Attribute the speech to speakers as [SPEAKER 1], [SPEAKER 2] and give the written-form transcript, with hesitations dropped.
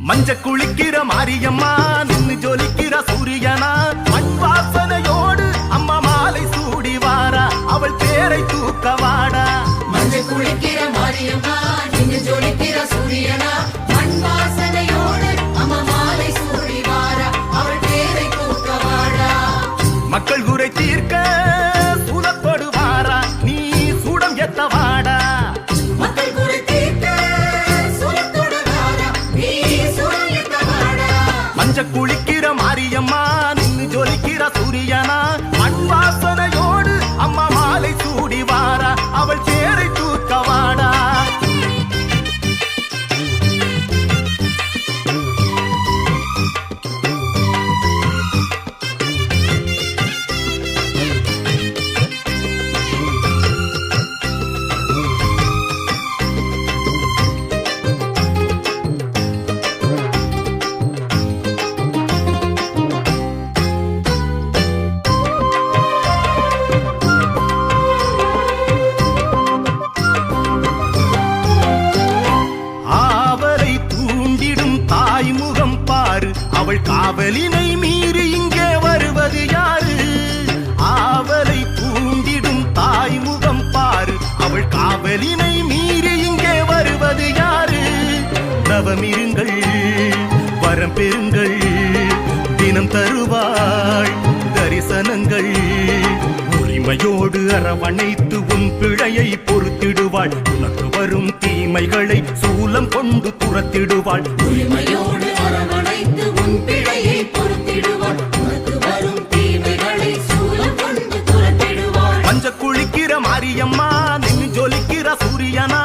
[SPEAKER 1] மஞ்ச குளிக்கிற மாரியம்மா நின்னு ஜொலிக்கிற சூரியனா மண் வாசனையோடு அம்மா மாலை சூடி வாரா அவள் பேரை தூக்க வாடா.
[SPEAKER 2] மஞ்ச குளிக்கிற மாரியம்மா நின்னு ஜொலிக்கிற சூரியனா மண் வாசனையோடு அம்மா மாலை சூடி வாரா அவள் பேரை தூக்க வாடா.
[SPEAKER 1] மக்கள் குறை தீர்க்க சூலத்தோடு வாரா நீ சூடம் எத்த வாடா.
[SPEAKER 2] மக்கள் குறை தீர்க்க சூலத்தோடு வாரா நீ சூடம் எத்த வாடா.
[SPEAKER 1] மஞ்ச குளிக்கிற மாரியம்மா நின்னு ஜொலிக்கிற சூரியனா மண் வாசனையோடு அம்மா மாலை சூடி வாரா அவள் பேரை தூக்க வாடா. அவள் காவலினை மீறி இங்கே வருவது யாரு? ஆவலை தூண்டிடும் தாய்முகம் பாரு அவள் காவலினை மீறி இங்கே வருவது யாரு? தவமிருங்கள் வரம் பெறுங்கள் தினம் தருவாள் தரிசனங்கள் உரிமையோடு அரவணைத்து உன் பிழையை பொறுத்திடுவாள். உனக்கு வரும் தீமைகளை சூலம் கொண்டு துரத்திடுவாள்.
[SPEAKER 2] உரிமையோடு அரவணைத்து உன் பிழையை பொறுத்திடுவாள். உனக்கு வரும் தீமைகளை சூலம் கொண்டு துரத்திடுவாள்.
[SPEAKER 1] மஞ்ச குளிக்கிற மாரியம்மா நின்னு ஜொலிக்கிற சூரியனா